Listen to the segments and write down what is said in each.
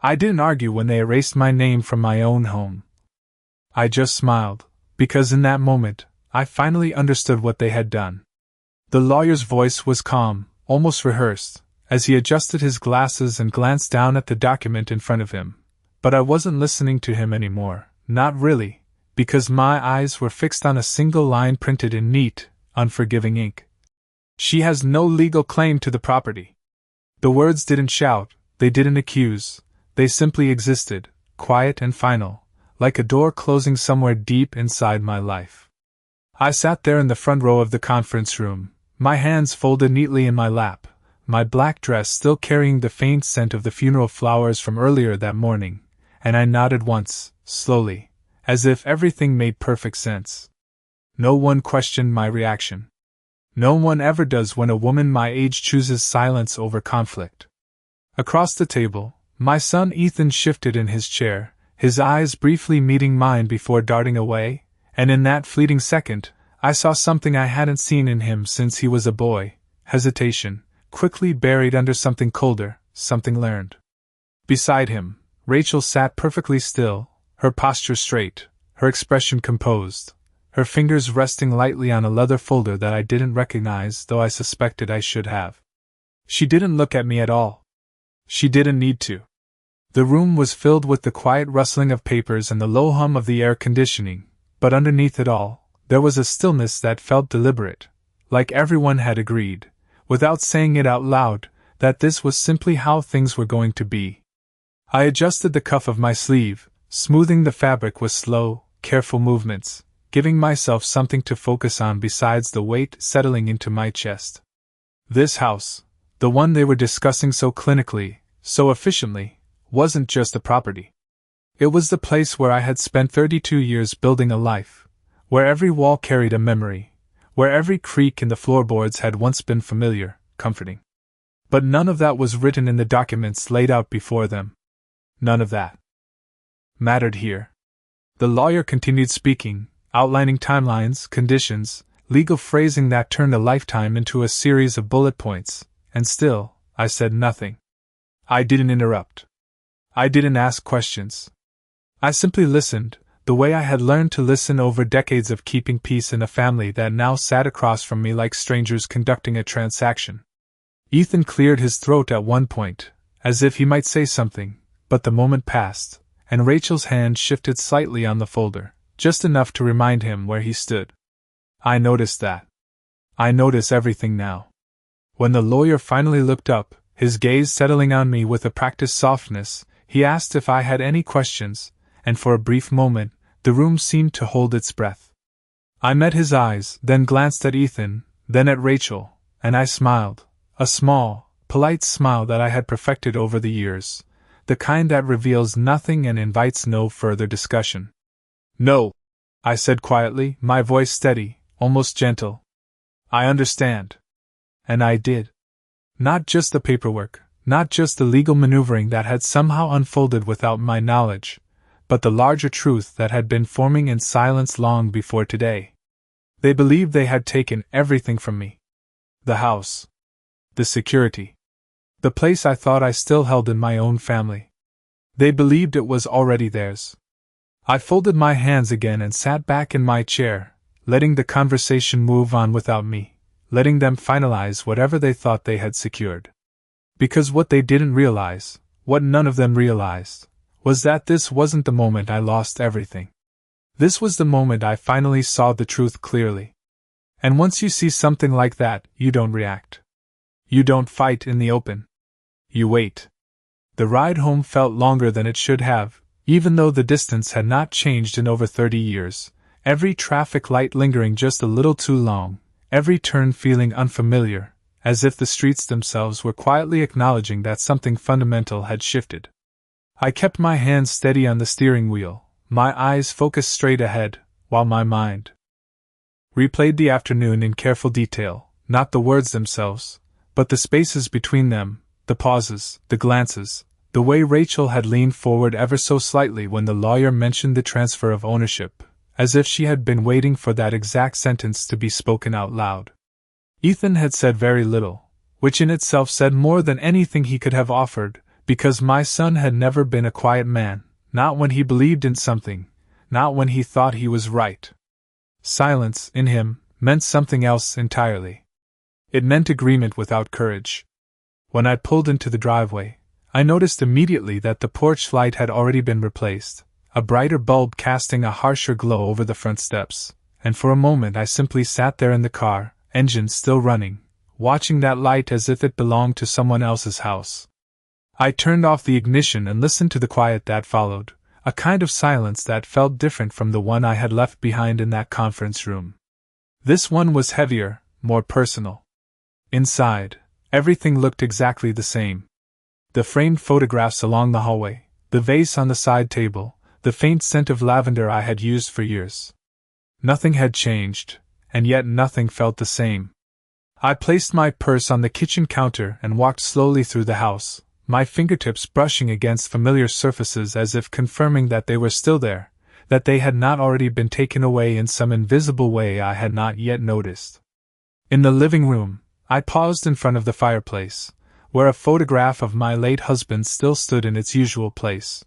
I didn't argue when they erased my name from my own home. I just smiled, because in that moment, I finally understood what they had done. The lawyer's voice was calm, almost rehearsed, as he adjusted his glasses and glanced down at the document in front of him. But I wasn't listening to him anymore, not really, because my eyes were fixed on a single line printed in neat, unforgiving ink. She has no legal claim to the property. The words didn't shout, they didn't accuse, they simply existed, quiet and final, like a door closing somewhere deep inside my life. I sat there in the front row of the conference room, my hands folded neatly in my lap, my black dress still carrying the faint scent of the funeral flowers from earlier that morning, and I nodded once, slowly, as if everything made perfect sense. No one questioned my reaction. No one ever does when a woman my age chooses silence over conflict. Across the table, my son Ethan shifted in his chair, his eyes briefly meeting mine before darting away, and in that fleeting second, I saw something I hadn't seen in him since he was a boy: hesitation, quickly buried under something colder, something learned. Beside him, Rachel sat perfectly still, her posture straight, her expression composed, her fingers resting lightly on a leather folder that I didn't recognize, though I suspected I should have. She didn't look at me at all. She didn't need to. The room was filled with the quiet rustling of papers and the low hum of the air conditioning, but underneath it all, there was a stillness that felt deliberate, like everyone had agreed, without saying it out loud, that this was simply how things were going to be. I adjusted the cuff of my sleeve, smoothing the fabric with slow, careful movements, giving myself something to focus on besides the weight settling into my chest. This house, the one they were discussing so clinically, so efficiently, wasn't just a property. It was the place where I had spent 32 years building a life, where every wall carried a memory, where every creak in the floorboards had once been familiar, comforting. But none of that was written in the documents laid out before them. None of that mattered here. The lawyer continued speaking, outlining timelines, conditions, legal phrasing that turned a lifetime into a series of bullet points, and still, I said nothing. I didn't interrupt. I didn't ask questions. I simply listened, the way I had learned to listen over decades of keeping peace in a family that now sat across from me like strangers conducting a transaction. Ethan cleared his throat at one point, as if he might say something, but the moment passed, and Rachel's hand shifted slightly on the folder, just enough to remind him where he stood. I noticed that. I notice everything now. When the lawyer finally looked up, his gaze settling on me with a practiced softness, he asked if I had any questions, and for a brief moment, the room seemed to hold its breath. I met his eyes, then glanced at Ethan, then at Rachel, and I smiled, a small, polite smile that I had perfected over the years, the kind that reveals nothing and invites no further discussion. No, I said quietly, my voice steady, almost gentle. I understand. And I did. Not just the paperwork, not just the legal maneuvering that had somehow unfolded without my knowledge, but the larger truth that had been forming in silence long before today. They believed they had taken everything from me. The house. The security. The place I thought I still held in my own family. They believed it was already theirs. I folded my hands again and sat back in my chair, letting the conversation move on without me, letting them finalize whatever they thought they had secured. Because what they didn't realize, what none of them realized, was that this wasn't the moment I lost everything. This was the moment I finally saw the truth clearly. And once you see something like that, you don't react. You don't fight in the open. You wait. The ride home felt longer than it should have, even though the distance had not changed in over 30 years, every traffic light lingering just a little too long, every turn feeling unfamiliar, as if the streets themselves were quietly acknowledging that something fundamental had shifted. I kept my hands steady on the steering wheel, my eyes focused straight ahead, while my mind replayed the afternoon in careful detail, not the words themselves, but the spaces between them, the pauses, the glances, the way Rachel had leaned forward ever so slightly when the lawyer mentioned the transfer of ownership, as if she had been waiting for that exact sentence to be spoken out loud. Ethan had said very little, which in itself said more than anything he could have offered, Because my son had never been a quiet man, not when he believed in something, not when he thought he was right. Silence, in him, meant something else entirely. It meant agreement without courage. When I pulled into the driveway, I noticed immediately that the porch light had already been replaced, a brighter bulb casting a harsher glow over the front steps, and for a moment I simply sat there in the car, engine still running, watching that light as if it belonged to someone else's house. I turned off the ignition and listened to the quiet that followed, a kind of silence that felt different from the one I had left behind in that conference room. This one was heavier, more personal. Inside, everything looked exactly the same. The framed photographs along the hallway, the vase on the side table, the faint scent of lavender I had used for years. Nothing had changed, and yet nothing felt the same. I placed my purse on the kitchen counter and walked slowly through the house, my fingertips brushing against familiar surfaces as if confirming that they were still there, that they had not already been taken away in some invisible way I had not yet noticed. In the living room, I paused in front of the fireplace, where a photograph of my late husband still stood in its usual place.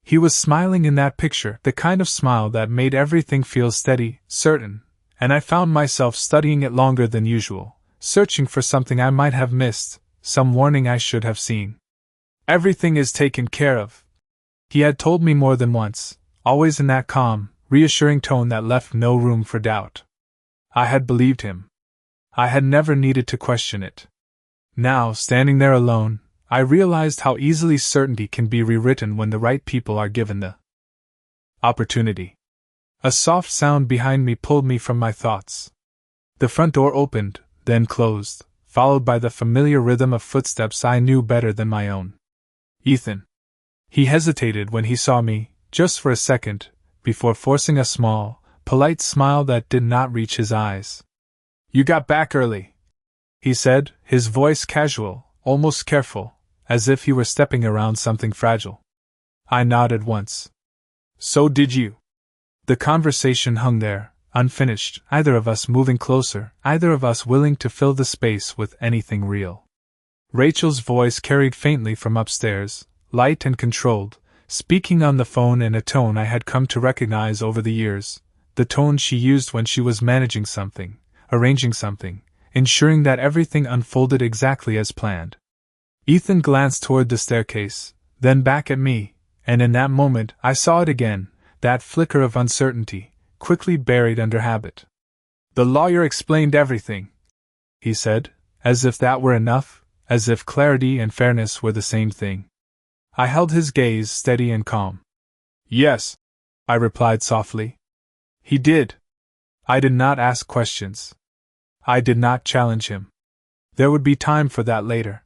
He was smiling in that picture, the kind of smile that made everything feel steady, certain, and I found myself studying it longer than usual, searching for something I might have missed, some warning I should have seen. "Everything is taken care of," he had told me more than once, always in that calm, reassuring tone that left no room for doubt. I had believed him. I had never needed to question it. Now, standing there alone, I realized how easily certainty can be rewritten when the right people are given the opportunity. A soft sound behind me pulled me from my thoughts. The front door opened, then closed, followed by the familiar rhythm of footsteps I knew better than my own. "Ethan." He hesitated when he saw me, just for a second, before forcing a small, polite smile that did not reach his eyes. "You got back early," he said, his voice casual, almost careful, as if he were stepping around something fragile. I nodded once. "So did you." The conversation hung there, unfinished, either of us moving closer, either of us willing to fill the space with anything real. Rachel's voice carried faintly from upstairs, light and controlled, speaking on the phone in a tone I had come to recognize over the years, the tone she used when she was managing something, arranging something, ensuring that everything unfolded exactly as planned. Ethan glanced toward the staircase, then back at me, and in that moment I saw it again, that flicker of uncertainty, quickly buried under habit. "The lawyer explained everything," he said, as if that were enough, as if clarity and fairness were the same thing. I held his gaze steady and calm. "Yes," I replied softly. "He did." I did not ask questions. I did not challenge him. There would be time for that later.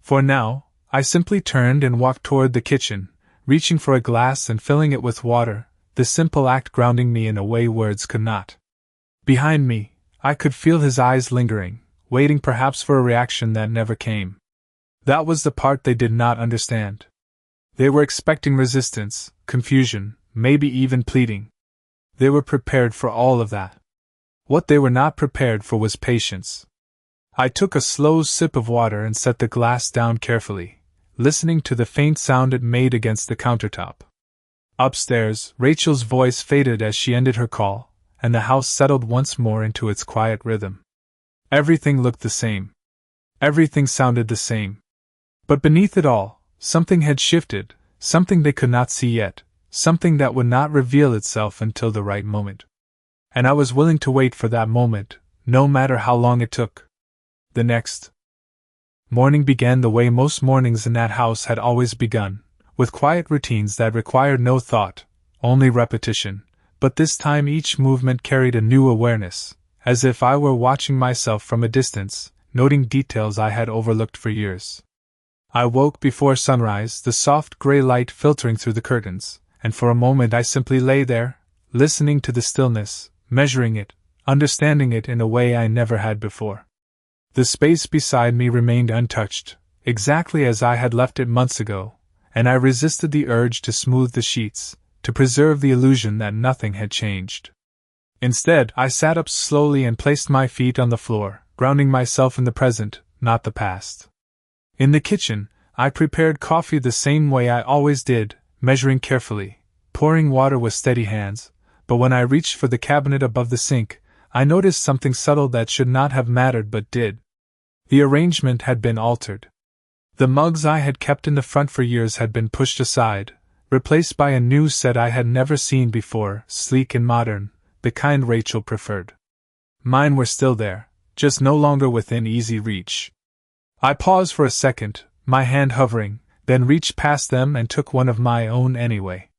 For now, I simply turned and walked toward the kitchen, reaching for a glass and filling it with water, the simple act grounding me in a way words could not. Behind me, I could feel his eyes lingering, waiting perhaps for a reaction that never came. That was the part they did not understand. They were expecting resistance, confusion, maybe even pleading. They were prepared for all of that. What they were not prepared for was patience. I took a slow sip of water and set the glass down carefully, listening to the faint sound it made against the countertop. Upstairs, Rachel's voice faded as she ended her call, and the house settled once more into its quiet rhythm. Everything looked the same. Everything sounded the same. But beneath it all, something had shifted, something they could not see yet, something that would not reveal itself until the right moment. And I was willing to wait for that moment, no matter how long it took. The next morning began the way most mornings in that house had always begun, with quiet routines that required no thought, only repetition, but this time each movement carried a new awareness, as if I were watching myself from a distance, noting details I had overlooked for years. I woke before sunrise, the soft gray light filtering through the curtains, and for a moment I simply lay there, listening to the stillness, measuring it, understanding it in a way I never had before. The space beside me remained untouched, exactly as I had left it months ago, and I resisted the urge to smooth the sheets, to preserve the illusion that nothing had changed. Instead, I sat up slowly and placed my feet on the floor, grounding myself in the present, not the past. In the kitchen, I prepared coffee the same way I always did, measuring carefully, pouring water with steady hands, but when I reached for the cabinet above the sink, I noticed something subtle that should not have mattered but did. The arrangement had been altered. The mugs I had kept in the front for years had been pushed aside, replaced by a new set I had never seen before, sleek and modern, the kind Rachel preferred. Mine were still there, just no longer within easy reach. I paused for a second, my hand hovering, then reached past them and took one of my own anyway.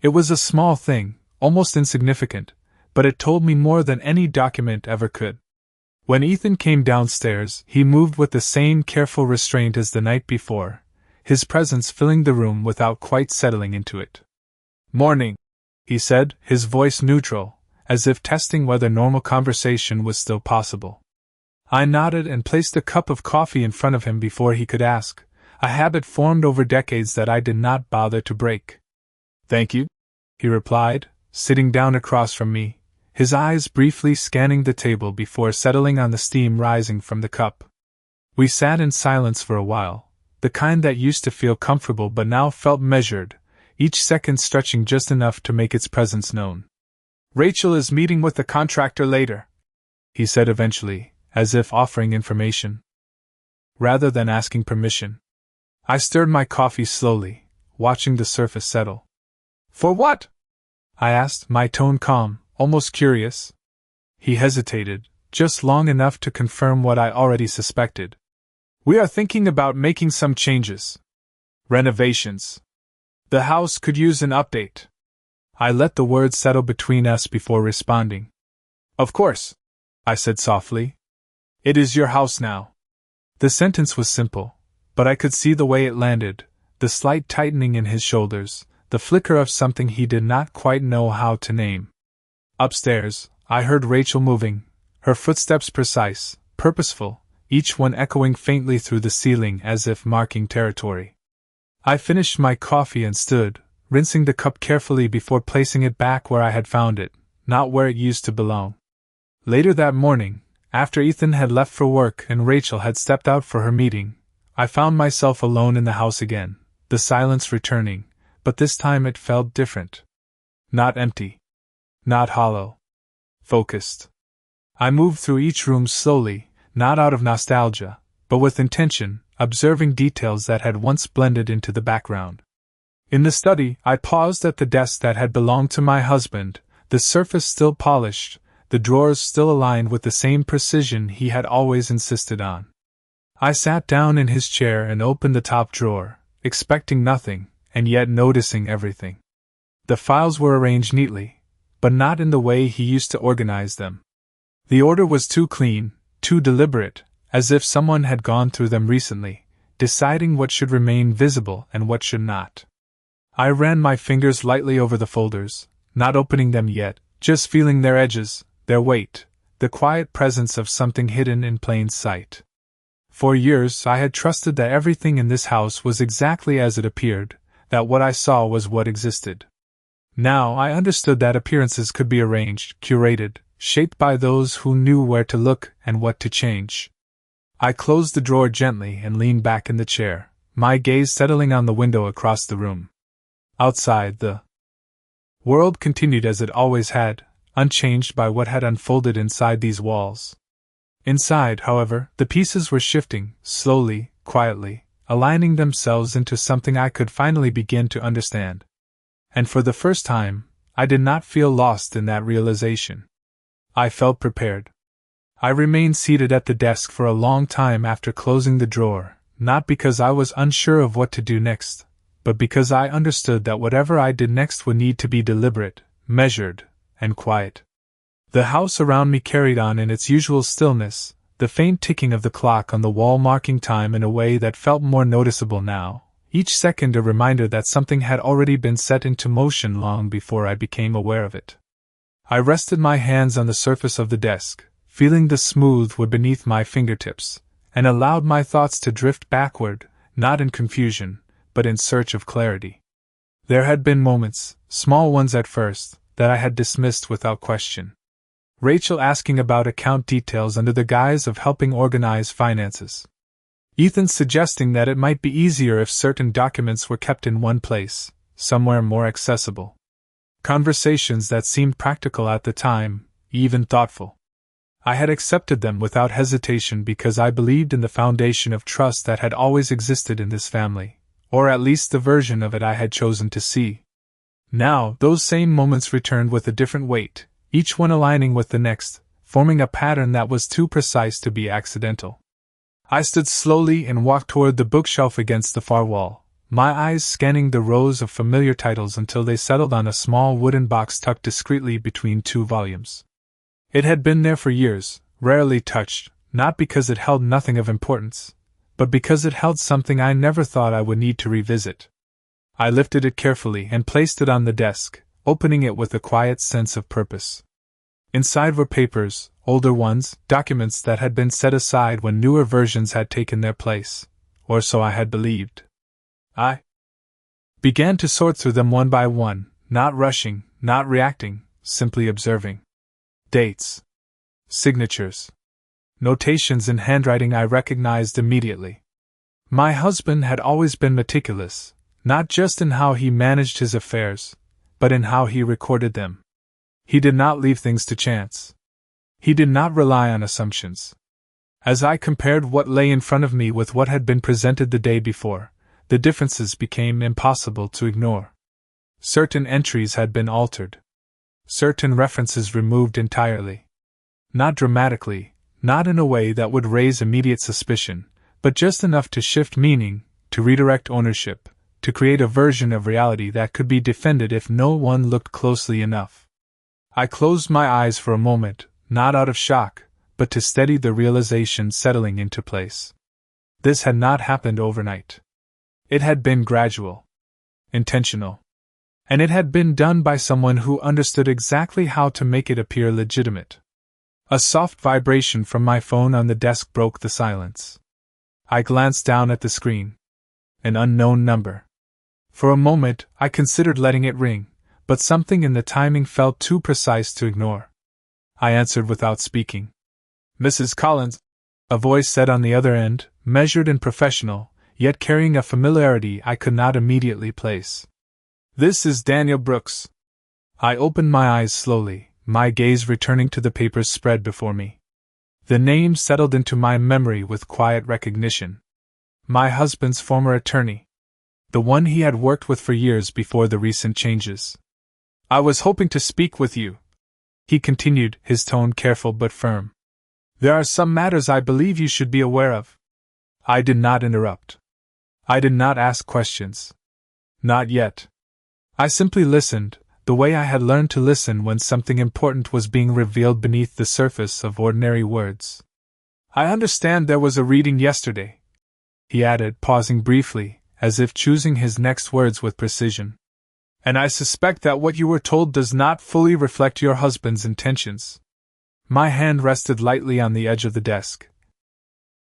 It was a small thing, almost insignificant, but it told me more than any document ever could. When Ethan came downstairs, he moved with the same careful restraint as the night before, his presence filling the room without quite settling into it. "Morning," he said, his voice neutral, as if testing whether normal conversation was still possible. I nodded and placed a cup of coffee in front of him before he could ask, a habit formed over decades that I did not bother to break. "Thank you," he replied, sitting down across from me, his eyes briefly scanning the table before settling on the steam rising from the cup. We sat in silence for a while, the kind that used to feel comfortable but now felt measured, each second stretching just enough to make its presence known. "Rachel is meeting with the contractor later," he said eventually, as if offering information, rather than asking permission. I stirred my coffee slowly, watching the surface settle. "For what?" I asked, my tone calm, almost curious. He hesitated, just long enough to confirm what I already suspected. "We are thinking about making some changes. Renovations. The house could use an update." I let the words settle between us before responding. "Of course," I said softly. "It is your house now." The sentence was simple, but I could see the way it landed, the slight tightening in his shoulders, the flicker of something he did not quite know how to name. Upstairs, I heard Rachel moving, her footsteps precise, purposeful, each one echoing faintly through the ceiling as if marking territory. I finished my coffee and stood, rinsing the cup carefully before placing it back where I had found it, not where it used to belong. Later that morning, after Ethan had left for work and Rachel had stepped out for her meeting, I found myself alone in the house again, the silence returning, but this time it felt different. Not empty. Not hollow. Focused. I moved through each room slowly, not out of nostalgia, but with intention, observing details that had once blended into the background. In the study, I paused at the desk that had belonged to my husband, the surface still polished, the drawers still aligned with the same precision he had always insisted on. I sat down in his chair and opened the top drawer, expecting nothing, and yet noticing everything. The files were arranged neatly, but not in the way he used to organize them. The order was too clean, too deliberate, as if someone had gone through them recently, deciding what should remain visible and what should not. I ran my fingers lightly over the folders, not opening them yet, just feeling their edges, their weight, the quiet presence of something hidden in plain sight. For years I had trusted that everything in this house was exactly as it appeared, that what I saw was what existed. Now I understood that appearances could be arranged, curated, shaped by those who knew where to look and what to change. I closed the drawer gently and leaned back in the chair, my gaze settling on the window across the room. Outside, the world continued as it always had, unchanged by what had unfolded inside these walls. Inside, however, the pieces were shifting, slowly, quietly, aligning themselves into something I could finally begin to understand. And for the first time, I did not feel lost in that realization. I felt prepared. I remained seated at the desk for a long time after closing the drawer, not because I was unsure of what to do next, but because I understood that whatever I did next would need to be deliberate, measured, and quiet. The house around me carried on in its usual stillness, the faint ticking of the clock on the wall marking time in a way that felt more noticeable now, each second a reminder that something had already been set into motion long before I became aware of it. I rested my hands on the surface of the desk, feeling the smooth wood beneath my fingertips, and allowed my thoughts to drift backward, not in confusion, but in search of clarity. There had been moments, small ones at first, that I had dismissed without question. Rachel asking about account details under the guise of helping organize finances. Ethan suggesting that it might be easier if certain documents were kept in one place, somewhere more accessible. Conversations that seemed practical at the time, even thoughtful. I had accepted them without hesitation because I believed in the foundation of trust that had always existed in this family, or at least the version of it I had chosen to see. Now, those same moments returned with a different weight, each one aligning with the next, forming a pattern that was too precise to be accidental. I stood slowly and walked toward the bookshelf against the far wall, my eyes scanning the rows of familiar titles until they settled on a small wooden box tucked discreetly between two volumes. It had been there for years, rarely touched, not because it held nothing of importance, but because it held something I never thought I would need to revisit. I lifted it carefully and placed it on the desk, opening it with a quiet sense of purpose. Inside were papers, older ones, documents that had been set aside when newer versions had taken their place, or so I had believed. I began to sort through them one by one, not rushing, not reacting, simply observing. Dates. Signatures. Notations in handwriting I recognized immediately. My husband had always been meticulous, not just in how he managed his affairs, but in how he recorded them. He did not leave things to chance. He did not rely on assumptions. As I compared what lay in front of me with what had been presented the day before, the differences became impossible to ignore. Certain entries had been altered. Certain references removed entirely. Not dramatically, not in a way that would raise immediate suspicion, but just enough to shift meaning, to redirect ownership, to create a version of reality that could be defended if no one looked closely enough. I closed my eyes for a moment, not out of shock, but to steady the realization settling into place. This had not happened overnight. It had been gradual, intentional, and it had been done by someone who understood exactly how to make it appear legitimate. A soft vibration from my phone on the desk broke the silence. I glanced down at the screen. An unknown number. For a moment, I considered letting it ring, but something in the timing felt too precise to ignore. I answered without speaking. "Mrs. Collins," a voice said on the other end, measured and professional, yet carrying a familiarity I could not immediately place. "This is Daniel Brooks." I opened my eyes slowly, my gaze returning to the papers spread before me. The name settled into my memory with quiet recognition. My husband's former attorney. The one he had worked with for years before the recent changes. "I was hoping to speak with you," he continued, his tone careful but firm. "There are some matters I believe you should be aware of." I did not interrupt. I did not ask questions. Not yet. I simply listened, the way I had learned to listen when something important was being revealed beneath the surface of ordinary words. "I understand there was a reading yesterday," he added, pausing briefly, as if choosing his next words with precision. "And I suspect that what you were told does not fully reflect your husband's intentions." My hand rested lightly on the edge of the desk.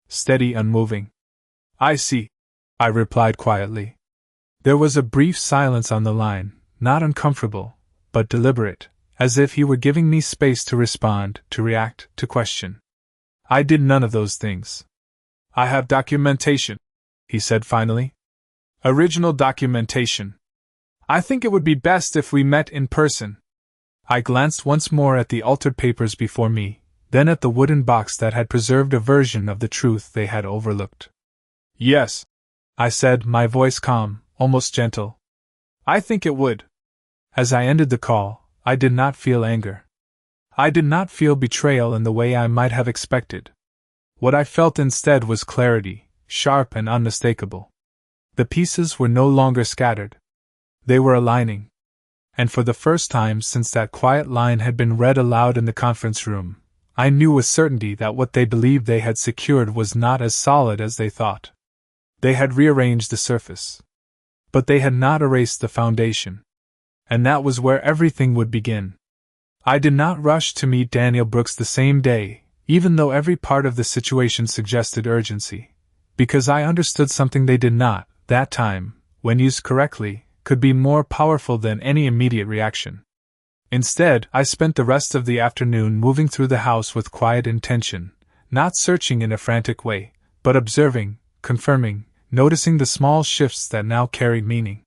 Steady, unmoving. "I see," I replied quietly. There was a brief silence on the line, not uncomfortable, but deliberate, as if he were giving me space to respond, to react, to question. I did none of those things. "I have documentation," he said finally. "Original documentation. I think it would be best if we met in person." I glanced once more at the altered papers before me, then at the wooden box that had preserved a version of the truth they had overlooked. "Yes," I said, my voice calm, almost gentle. "I think it would." As I ended the call, I did not feel anger. I did not feel betrayal in the way I might have expected. What I felt instead was clarity, sharp and unmistakable. The pieces were no longer scattered. They were aligning. And for the first time since that quiet line had been read aloud in the conference room, I knew with certainty that what they believed they had secured was not as solid as they thought. They had rearranged the surface. But they had not erased the foundation. And that was where everything would begin. I did not rush to meet Daniel Brooks the same day, even though every part of the situation suggested urgency, because I understood something they did not, that time, when used correctly, could be more powerful than any immediate reaction. Instead, I spent the rest of the afternoon moving through the house with quiet intention, not searching in a frantic way, but observing, confirming, noticing the small shifts that now carried meaning.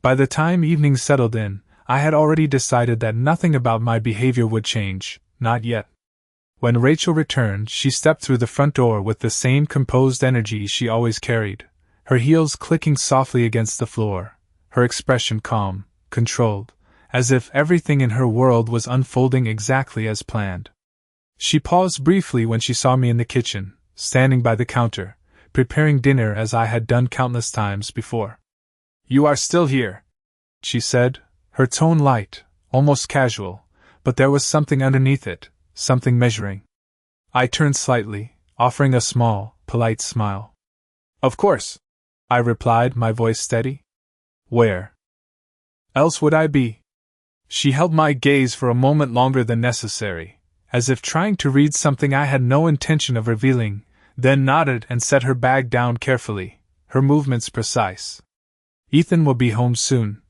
By the time evening settled in, I had already decided that nothing about my behavior would change, not yet. When Rachel returned, she stepped through the front door with the same composed energy she always carried, her heels clicking softly against the floor, her expression calm, controlled, as if everything in her world was unfolding exactly as planned. She paused briefly when she saw me in the kitchen, standing by the counter, preparing dinner as I had done countless times before. "You are still here," she said, her tone light, almost casual, but there was something underneath it, something measuring. I turned slightly, offering a small, polite smile. "Of course," I replied, my voice steady. "Where else would I be?" She held my gaze for a moment longer than necessary, as if trying to read something I had no intention of revealing, then nodded and set her bag down carefully, her movements precise. "Ethan will be home soon,"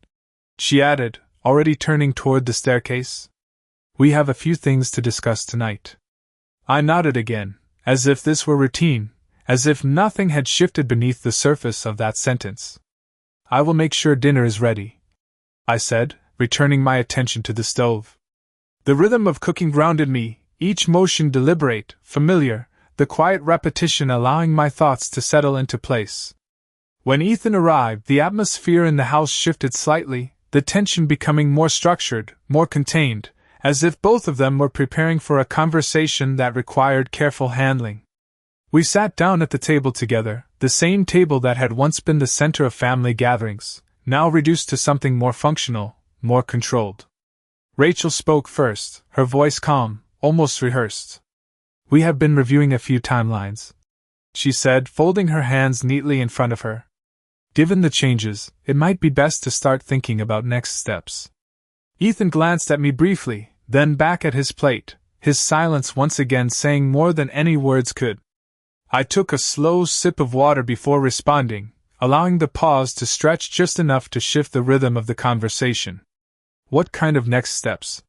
she added, already turning toward the staircase. "We have a few things to discuss tonight." I nodded again, as if this were routine, as if nothing had shifted beneath the surface of that sentence. "I will make sure dinner is ready," I said, returning my attention to the stove. The rhythm of cooking grounded me, each motion deliberate, familiar, the quiet repetition allowing my thoughts to settle into place. When Ethan arrived, the atmosphere in the house shifted slightly, the tension becoming more structured, more contained, as if both of them were preparing for a conversation that required careful handling. We sat down at the table together, the same table that had once been the center of family gatherings, now reduced to something more functional, more controlled. Rachel spoke first, her voice calm, almost rehearsed. "We have been reviewing a few timelines," she said, folding her hands neatly in front of her. "Given the changes, it might be best to start thinking about next steps." Ethan glanced at me briefly, then back at his plate, his silence once again saying more than any words could. I took a slow sip of water before responding, allowing the pause to stretch just enough to shift the rhythm of the conversation. "What kind of next steps?"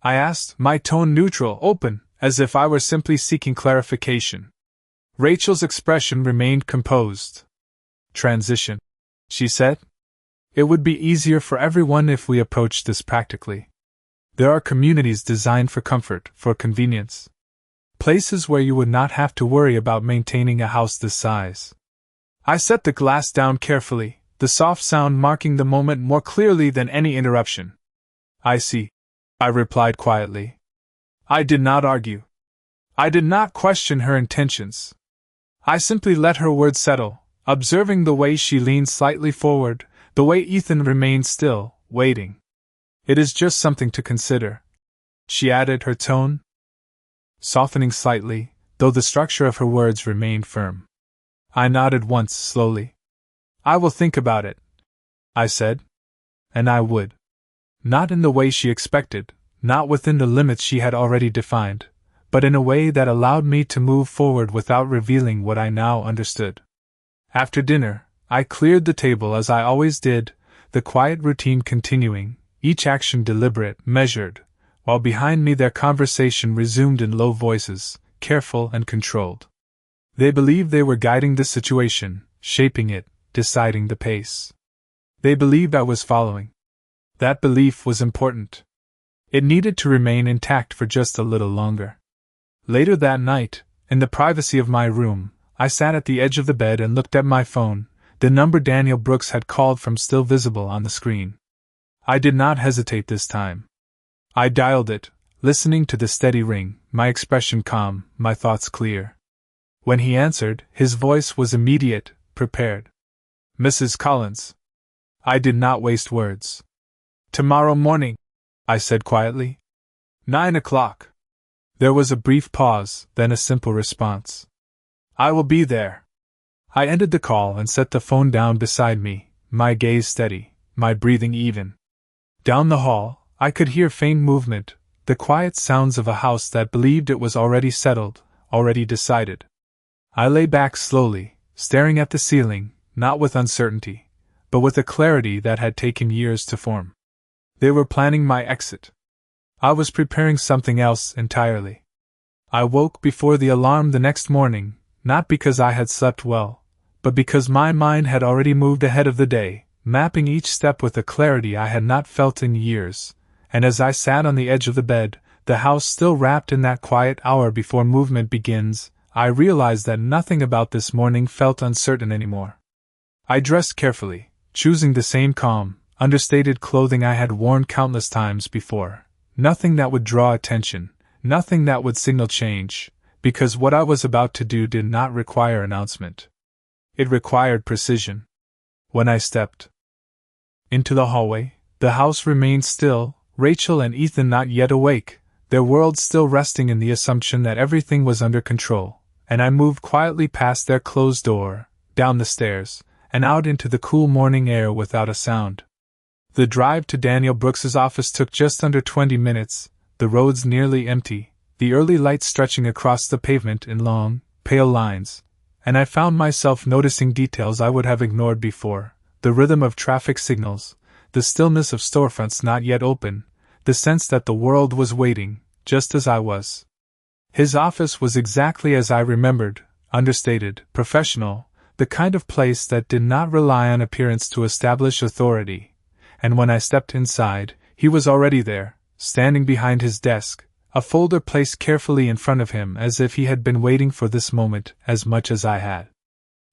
I asked, my tone neutral, open, as if I were simply seeking clarification. Rachel's expression remained composed. "Transition," she said. "It would be easier for everyone if we approached this practically. There are communities designed for comfort, for convenience. Places where you would not have to worry about maintaining a house this size." I set the glass down carefully, the soft sound marking the moment more clearly than any interruption. "I see," I replied quietly. I did not argue. I did not question her intentions. I simply let her words settle, observing the way she leaned slightly forward, the way Ethan remained still, waiting. "It is just something to consider," she added, her tone softening slightly, though the structure of her words remained firm. I nodded once, slowly. "I will think about it," I said. And I would. Not in the way she expected, not within the limits she had already defined, but in a way that allowed me to move forward without revealing what I now understood. After dinner, I cleared the table as I always did, the quiet routine continuing, each action deliberate, measured, while behind me their conversation resumed in low voices, careful and controlled. They believed they were guiding the situation, shaping it, deciding the pace. They believed I was following. That belief was important. It needed to remain intact for just a little longer. Later that night, in the privacy of my room, I sat at the edge of the bed and looked at my phone, the number Daniel Brooks had called from still visible on the screen. I did not hesitate this time. I dialed it, listening to the steady ring, my expression calm, my thoughts clear. When he answered, his voice was immediate, prepared. "Mrs. Collins." I did not waste words. "Tomorrow morning," I said quietly. 9 o'clock. There was a brief pause, then a simple response. "I will be there." I ended the call and set the phone down beside me, my gaze steady, my breathing even. Down the hall, I could hear faint movement, the quiet sounds of a house that believed it was already settled, already decided. I lay back slowly, staring at the ceiling, not with uncertainty, but with a clarity that had taken years to form. They were planning my exit. I was preparing something else entirely. I woke before the alarm the next morning, not because I had slept well, but because my mind had already moved ahead of the day, mapping each step with a clarity I had not felt in years, and as I sat on the edge of the bed, the house still wrapped in that quiet hour before movement begins, I realized that nothing about this morning felt uncertain anymore. I dressed carefully, choosing the same calm, understated clothing I had worn countless times before. Nothing that would draw attention, nothing that would signal change, because what I was about to do did not require announcement. It required precision. When I stepped into the hallway, the house remained still, Rachel and Ethan not yet awake, their worlds still resting in the assumption that everything was under control, and I moved quietly past their closed door, down the stairs, and out into the cool morning air without a sound. The drive to Daniel Brooks's office took just under 20 minutes, the roads nearly empty, the early light stretching across the pavement in long, pale lines, and I found myself noticing details I would have ignored before, the rhythm of traffic signals, the stillness of storefronts not yet open, the sense that the world was waiting, just as I was. His office was exactly as I remembered, understated, professional, the kind of place that did not rely on appearance to establish authority, and when I stepped inside, he was already there, standing behind his desk, a folder placed carefully in front of him as if he had been waiting for this moment as much as I had.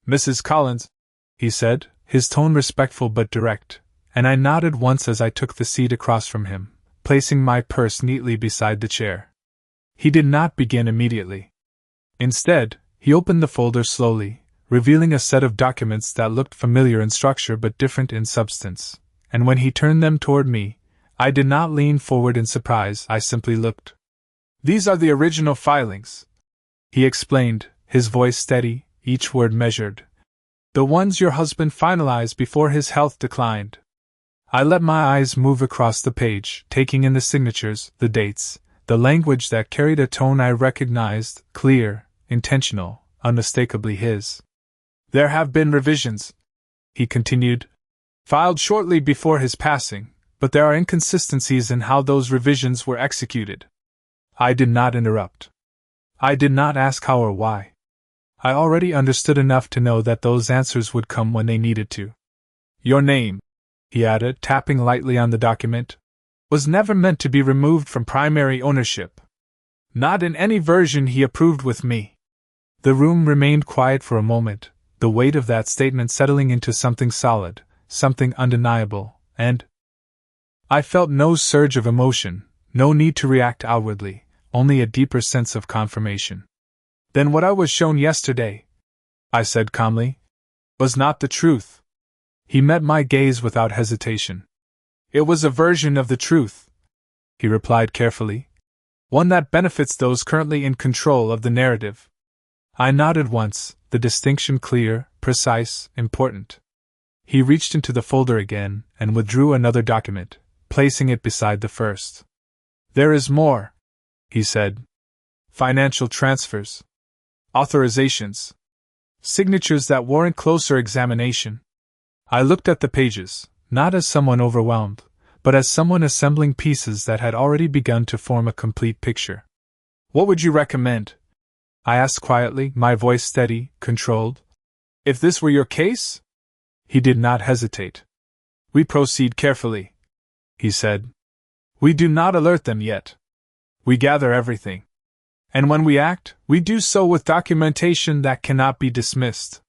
"Mrs. Collins," he said, his tone respectful but direct, and I nodded once as I took the seat across from him, placing my purse neatly beside the chair. He did not begin immediately. Instead, he opened the folder slowly, revealing a set of documents that looked familiar in structure but different in substance, and when he turned them toward me, I did not lean forward in surprise, I simply looked. "These are the original filings," he explained, his voice steady, each word measured. "The ones your husband finalized before his health declined." I let my eyes move across the page, taking in the signatures, the dates, the language that carried a tone I recognized, clear, intentional, unmistakably his. "There have been revisions," he continued, "filed shortly before his passing, but there are inconsistencies in how those revisions were executed." I did not interrupt. I did not ask how or why. I already understood enough to know that those answers would come when they needed to. "Your name," he added, tapping lightly on the document, "was never meant to be removed from primary ownership. Not in any version he approved with me." The room remained quiet for a moment, the weight of that statement settling into something solid, something undeniable, and I felt no surge of emotion, no need to react outwardly, only a deeper sense of confirmation. "Then what I was shown yesterday," I said calmly, "was not the truth." He met my gaze without hesitation. "It was a version of the truth," he replied carefully. "One that benefits those currently in control of the narrative." I nodded once, the distinction clear, precise, important. He reached into the folder again and withdrew another document, placing it beside the first. "There is more," he said. "Financial transfers. Authorizations. Signatures that warrant closer examination." I looked at the pages, not as someone overwhelmed, but as someone assembling pieces that had already begun to form a complete picture. "What would you recommend?" I asked quietly, my voice steady, controlled. "If this were your case?" He did not hesitate. "We proceed carefully," he said. "We do not alert them yet. We gather everything. And when we act, we do so with documentation that cannot be dismissed."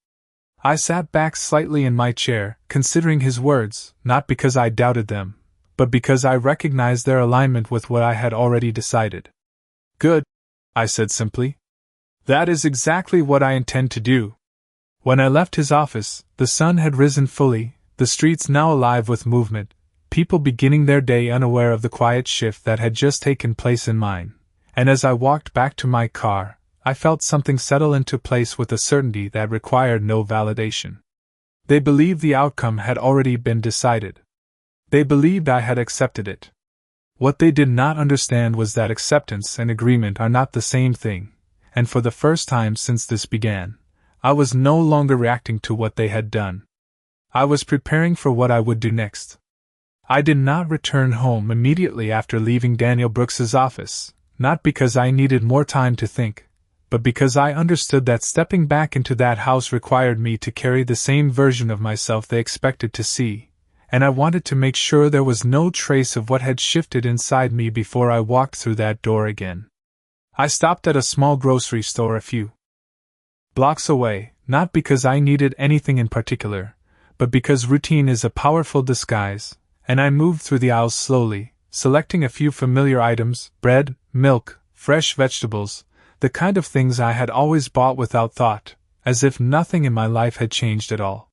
I sat back slightly in my chair, considering his words, not because I doubted them, but because I recognized their alignment with what I had already decided. "Good," I said simply. "That is exactly what I intend to do." When I left his office, the sun had risen fully, the streets now alive with movement, people beginning their day unaware of the quiet shift that had just taken place in mine, and as I walked back to my car, I felt something settle into place with a certainty that required no validation. They believed the outcome had already been decided. They believed I had accepted it. What they did not understand was that acceptance and agreement are not the same thing, and for the first time since this began, I was no longer reacting to what they had done. I was preparing for what I would do next. I did not return home immediately after leaving Daniel Brooks's office, not because I needed more time to think, but because I understood that stepping back into that house required me to carry the same version of myself they expected to see, and I wanted to make sure there was no trace of what had shifted inside me before I walked through that door again. I stopped at a small grocery store a few blocks away, not because I needed anything in particular, but because routine is a powerful disguise, and I moved through the aisles slowly, selecting a few familiar items: bread, milk, fresh vegetables, the kind of things I had always bought without thought, as if nothing in my life had changed at all.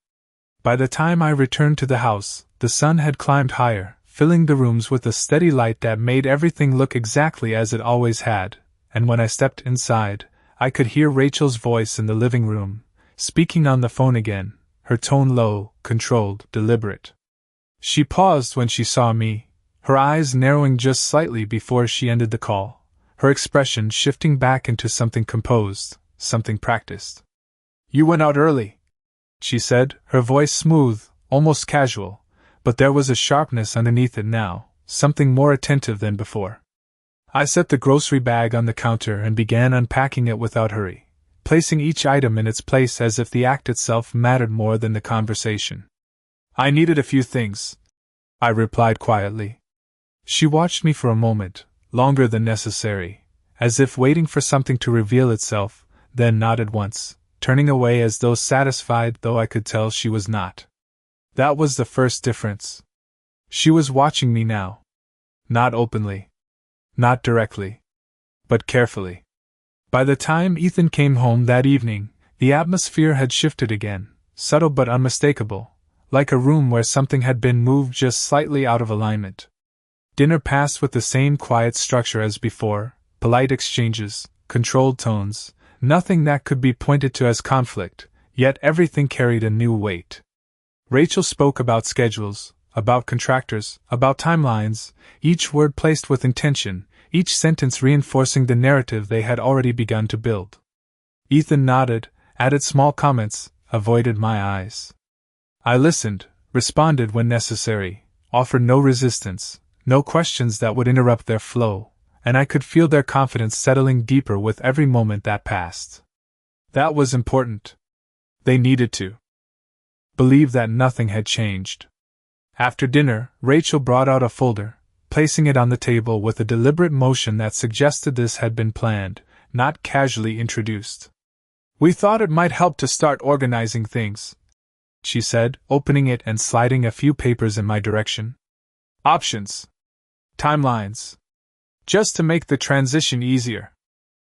By the time I returned to the house, the sun had climbed higher, filling the rooms with a steady light that made everything look exactly as it always had, and when I stepped inside, I could hear Rachel's voice in the living room, speaking on the phone again, her tone low, controlled, deliberate. She paused when she saw me, her eyes narrowing just slightly before she ended the call, her expression shifting back into something composed, something practiced. "You went out early," she said, her voice smooth, almost casual, but there was a sharpness underneath it now, something more attentive than before. I set the grocery bag on the counter and began unpacking it without hurry, placing each item in its place as if the act itself mattered more than the conversation. "I needed a few things," I replied quietly. She watched me for a moment, longer than necessary, as if waiting for something to reveal itself, then nodded once, turning away as though satisfied, though I could tell she was not. That was the first difference. She was watching me now. Not openly. Not directly. But carefully. By the time Ethan came home that evening, the atmosphere had shifted again, subtle but unmistakable, like a room where something had been moved just slightly out of alignment. Dinner passed with the same quiet structure as before, polite exchanges, controlled tones, nothing that could be pointed to as conflict, yet everything carried a new weight. Rachel spoke about schedules, about contractors, about timelines, each word placed with intention, each sentence reinforcing the narrative they had already begun to build. Ethan nodded, added small comments, avoided my eyes. I listened, responded when necessary, offered no resistance, no questions that would interrupt their flow, and I could feel their confidence settling deeper with every moment that passed. That was important. They needed to believe that nothing had changed. After dinner, Rachel brought out a folder, placing it on the table with a deliberate motion that suggested this had been planned, not casually introduced. "We thought it might help to start organizing things," she said, opening it and sliding a few papers in my direction. "Options. Timelines. Just to make the transition easier."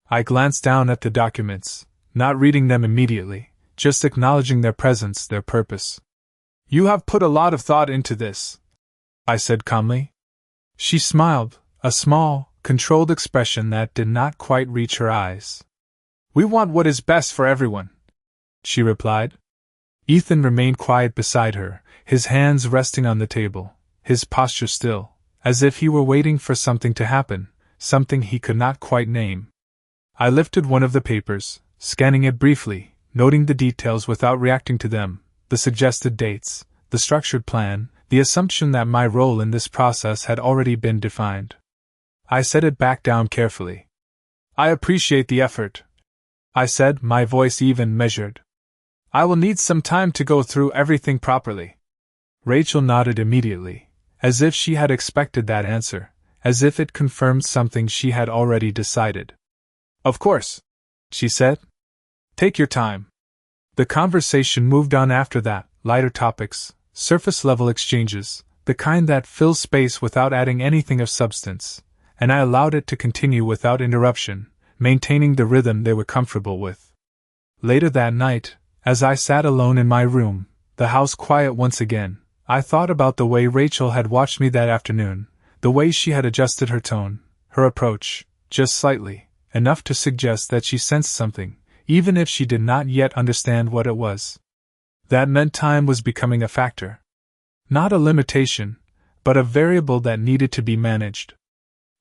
I glanced down at the documents, not reading them immediately, just acknowledging their presence, their purpose. "You have put a lot of thought into this," I said calmly. She smiled, a small, controlled expression that did not quite reach her eyes. "We want what is best for everyone," she replied. Ethan remained quiet beside her, his hands resting on the table, his posture still, as if he were waiting for something to happen, something he could not quite name. I lifted one of the papers, scanning it briefly, noting the details without reacting to them, the suggested dates, the structured plan, the assumption that my role in this process had already been defined. I set it back down carefully. "I appreciate the effort," I said, my voice even, measured. "I will need some time to go through everything properly." Rachel nodded immediately, as if she had expected that answer, as if it confirmed something she had already decided. "Of course," she said. "Take your time." The conversation moved on after that, lighter topics, surface-level exchanges, the kind that fill space without adding anything of substance, and I allowed it to continue without interruption, maintaining the rhythm they were comfortable with. Later that night, as I sat alone in my room, the house quiet once again, I thought about the way Rachel had watched me that afternoon, the way she had adjusted her tone, her approach, just slightly, enough to suggest that she sensed something, even if she did not yet understand what it was. That meant time was becoming a factor. Not a limitation, but a variable that needed to be managed.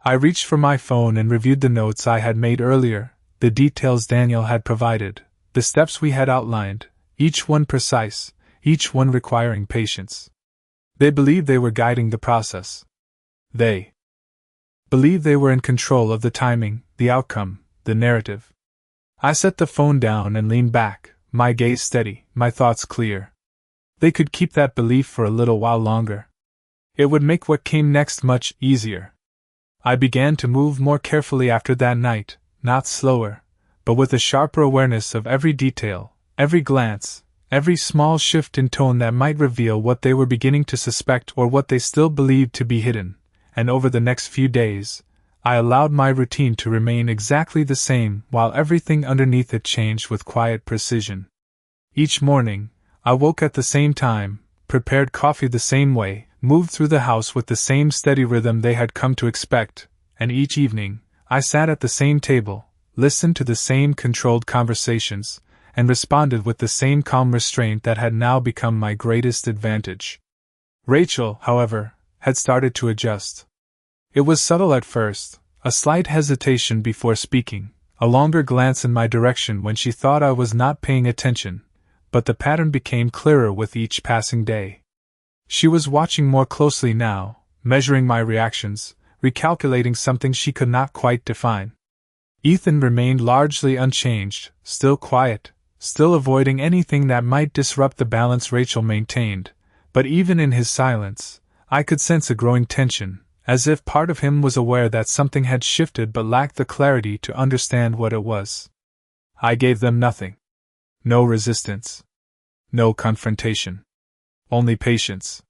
I reached for my phone and reviewed the notes I had made earlier, the details Daniel had provided, the steps we had outlined, each one precise, each one requiring patience. They believed they were guiding the process. They believed they were in control of the timing, the outcome, the narrative. I set the phone down and leaned back, my gaze steady, my thoughts clear. They could keep that belief for a little while longer. It would make what came next much easier. I began to move more carefully after that night, not slower, but with a sharper awareness of every detail, every glance, every small shift in tone that might reveal what they were beginning to suspect or what they still believed to be hidden, and over the next few days, I allowed my routine to remain exactly the same while everything underneath it changed with quiet precision. Each morning, I woke at the same time, prepared coffee the same way, moved through the house with the same steady rhythm they had come to expect, and each evening, I sat at the same table, listened to the same controlled conversations, and responded with the same calm restraint that had now become my greatest advantage. Rachel, however, had started to adjust. It was subtle at first, a slight hesitation before speaking, a longer glance in my direction when she thought I was not paying attention, but the pattern became clearer with each passing day. She was watching more closely now, measuring my reactions, recalculating something she could not quite define. Ethan remained largely unchanged, still quiet, still avoiding anything that might disrupt the balance Rachel maintained, but even in his silence, I could sense a growing tension, as if part of him was aware that something had shifted but lacked the clarity to understand what it was. I gave them nothing. No resistance. No confrontation. Only patience.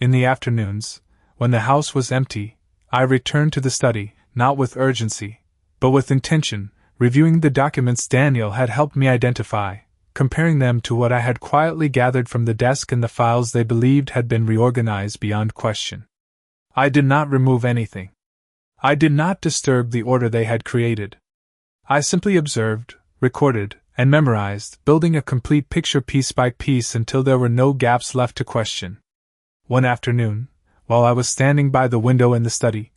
In the afternoons, when the house was empty, I returned to the study, not with urgency, but with intention, reviewing the documents Daniel had helped me identify, comparing them to what I had quietly gathered from the desk and the files they believed had been reorganized beyond question. I did not remove anything. I did not disturb the order they had created. I simply observed, recorded, and memorized, building a complete picture piece by piece until there were no gaps left to question. One afternoon, while I was standing by the window in the study,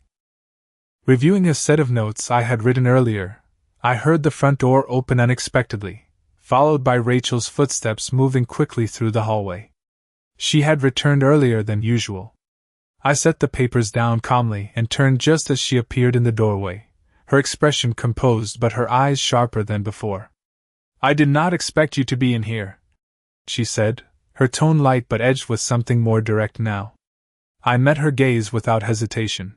reviewing a set of notes I had written earlier, I heard the front door open unexpectedly, followed by Rachel's footsteps moving quickly through the hallway. She had returned earlier than usual. I set the papers down calmly and turned just as she appeared in the doorway, her expression composed but her eyes sharper than before. "I did not expect you to be in here," she said, her tone light but edged with something more direct now. I met her gaze without hesitation.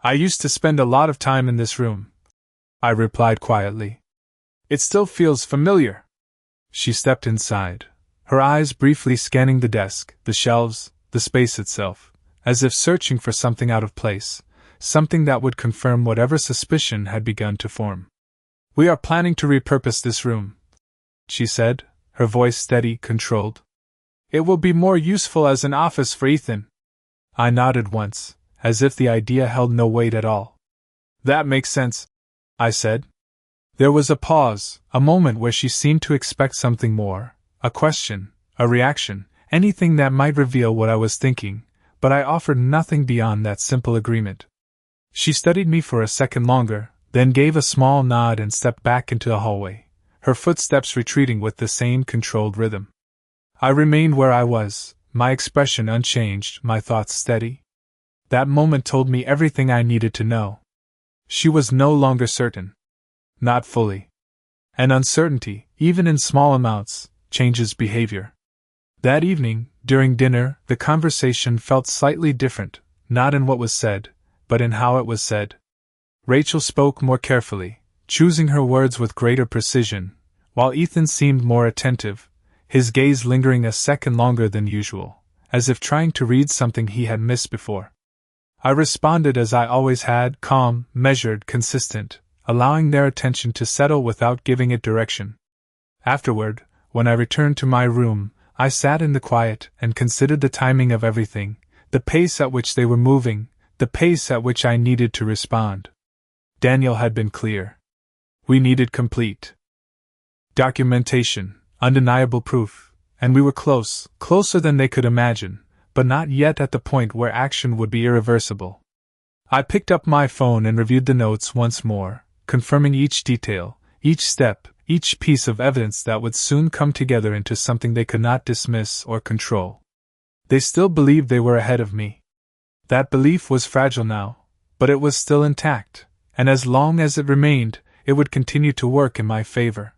"I used to spend a lot of time in this room," I replied quietly. "It still feels familiar." She stepped inside, her eyes briefly scanning the desk, the shelves, the space itself, as if searching for something out of place, something that would confirm whatever suspicion had begun to form. "We are planning to repurpose this room," she said, her voice steady, controlled. "It will be more useful as an office for Ethan." I nodded once, as if the idea held no weight at all. "That makes sense," I said. There was a pause, a moment where she seemed to expect something more, a question, a reaction, anything that might reveal what I was thinking, but I offered nothing beyond that simple agreement. She studied me for a second longer, then gave a small nod and stepped back into the hallway, her footsteps retreating with the same controlled rhythm. I remained where I was, my expression unchanged, my thoughts steady. That moment told me everything I needed to know. She was no longer certain. Not fully. And uncertainty, even in small amounts, changes behavior. That evening, during dinner, the conversation felt slightly different, not in what was said, but in how it was said. Rachel spoke more carefully, choosing her words with greater precision, while Ethan seemed more attentive, his gaze lingering a second longer than usual, as if trying to read something he had missed before. I responded as I always had, calm, measured, consistent, allowing their attention to settle without giving it direction. Afterward, when I returned to my room, I sat in the quiet and considered the timing of everything, the pace at which they were moving, the pace at which I needed to respond. Daniel had been clear. We needed complete documentation, undeniable proof, and we were close, closer than they could imagine, but not yet at the point where action would be irreversible. I picked up my phone and reviewed the notes once more, confirming each detail, each step, each piece of evidence that would soon come together into something they could not dismiss or control. They still believed they were ahead of me. That belief was fragile now, but it was still intact, and as long as it remained, it would continue to work in my favor.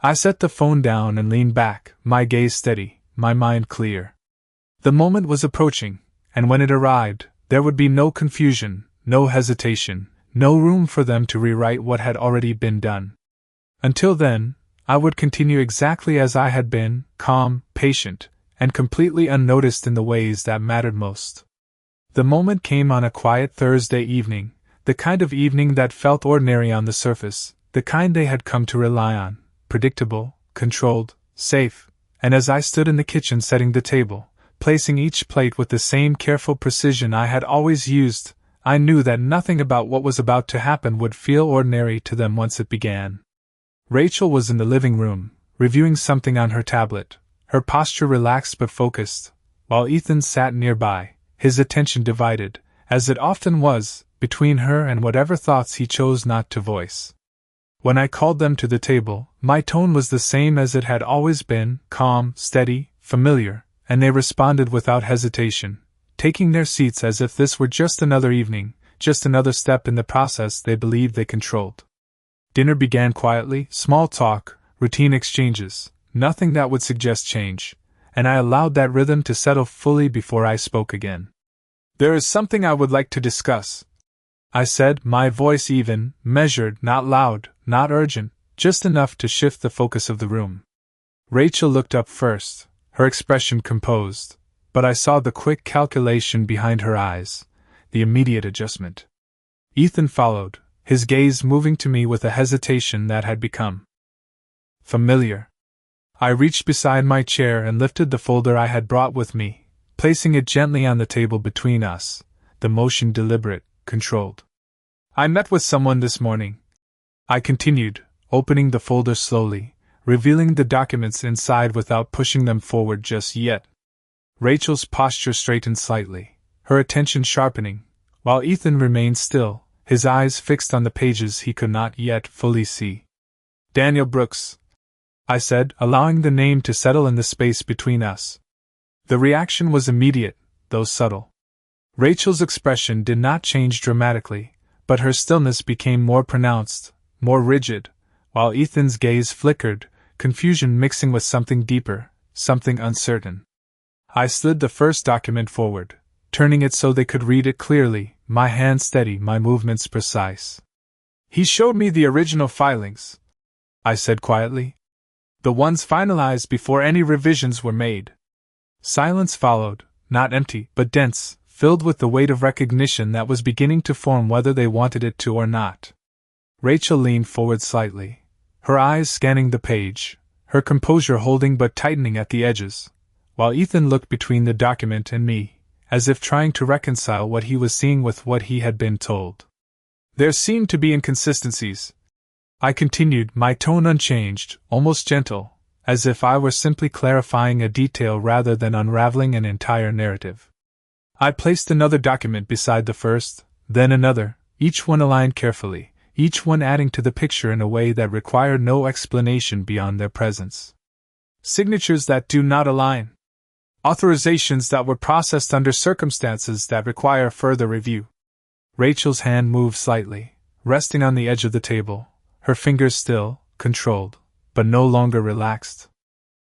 I set the phone down and leaned back, my gaze steady, my mind clear. The moment was approaching, and when it arrived, there would be no confusion, no hesitation, no room for them to rewrite what had already been done. Until then, I would continue exactly as I had been, calm, patient, and completely unnoticed in the ways that mattered most. The moment came on a quiet Thursday evening, the kind of evening that felt ordinary on the surface, the kind they had come to rely on, predictable, controlled, safe, and as I stood in the kitchen setting the table, placing each plate with the same careful precision I had always used, I knew that nothing about what was about to happen would feel ordinary to them once it began. Rachel was in the living room, reviewing something on her tablet, her posture relaxed but focused, while Ethan sat nearby, his attention divided, as it often was, between her and whatever thoughts he chose not to voice. When I called them to the table, my tone was the same as it had always been, calm, steady, familiar, and they responded without hesitation, taking their seats as if this were just another evening, just another step in the process they believed they controlled. Dinner began quietly, small talk, routine exchanges, nothing that would suggest change, and I allowed that rhythm to settle fully before I spoke again. "There is something I would like to discuss," I said, my voice even, measured, not loud, not urgent, just enough to shift the focus of the room. Rachel looked up first, her expression composed, but I saw the quick calculation behind her eyes, the immediate adjustment. Ethan followed, his gaze moving to me with a hesitation that had become familiar. I reached beside my chair and lifted the folder I had brought with me, placing it gently on the table between us, the motion deliberate, controlled. "I met with someone this morning," I continued, opening the folder slowly, revealing the documents inside without pushing them forward just yet. Rachel's posture straightened slightly, her attention sharpening, while Ethan remained still, his eyes fixed on the pages he could not yet fully see. "Daniel Brooks," I said, allowing the name to settle in the space between us. The reaction was immediate, though subtle. Rachel's expression did not change dramatically, but her stillness became more pronounced, more rigid, while Ethan's gaze flickered, confusion mixing with something deeper, something uncertain. I slid the first document forward, turning it so they could read it clearly, my hand steady, my movements precise. "He showed me the original filings," I said quietly. "The ones finalized before any revisions were made." Silence followed, not empty, but dense, filled with the weight of recognition that was beginning to form whether they wanted it to or not. Rachel leaned forward slightly, her eyes scanning the page, her composure holding but tightening at the edges, while Ethan looked between the document and me, as if trying to reconcile what he was seeing with what he had been told. "There seemed to be inconsistencies," I continued, my tone unchanged, almost gentle, as if I were simply clarifying a detail rather than unraveling an entire narrative. I placed another document beside the first, then another, each one aligned carefully, each one adding to the picture in a way that required no explanation beyond their presence. "Signatures that do not align. Authorizations that were processed under circumstances that require further review." Rachel's hand moved slightly, resting on the edge of the table, her fingers still, controlled, but no longer relaxed.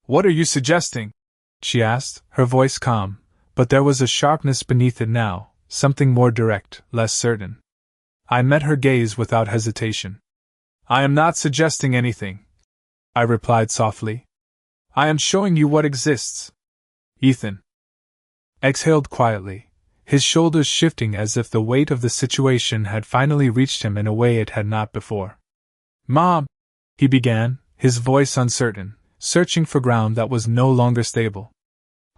"What are you suggesting?" she asked, her voice calm, but there was a sharpness beneath it now, something more direct, less certain. I met her gaze without hesitation. "I am not suggesting anything," I replied softly. "I am showing you what exists." Ethan exhaled quietly, his shoulders shifting as if the weight of the situation had finally reached him in a way it had not before. "Mom," he began, his voice uncertain, searching for ground that was no longer stable.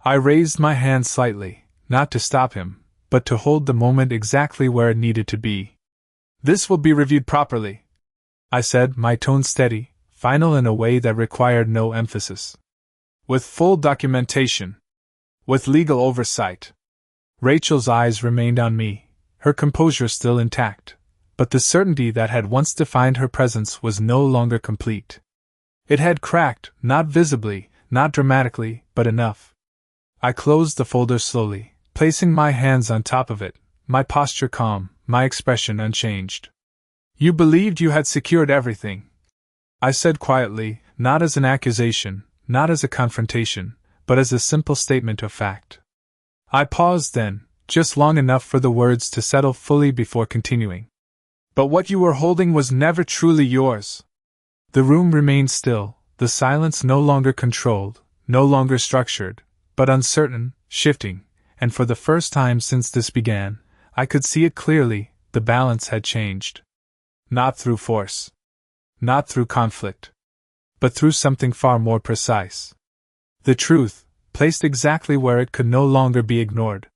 I raised my hand slightly, not to stop him, but to hold the moment exactly where it needed to be. "This will be reviewed properly," I said, my tone steady, final in a way that required no emphasis. "With full documentation. With legal oversight." Rachel's eyes remained on me, her composure still intact, but the certainty that had once defined her presence was no longer complete. It had cracked, not visibly, not dramatically, but enough. I closed the folder slowly, placing my hands on top of it, my posture calm, my expression unchanged. You believed you had secured everything, I said quietly, not as an accusation, not as a confrontation, but as a simple statement of fact. I paused then, just long enough for the words to settle fully before continuing. But what you were holding was never truly yours. The room remained still, the silence no longer controlled, no longer structured, but uncertain, shifting, and for the first time since this began, I could see it clearly, the balance had changed. Not through force. Not through conflict. But through something far more precise. The truth, placed exactly where it could no longer be ignored.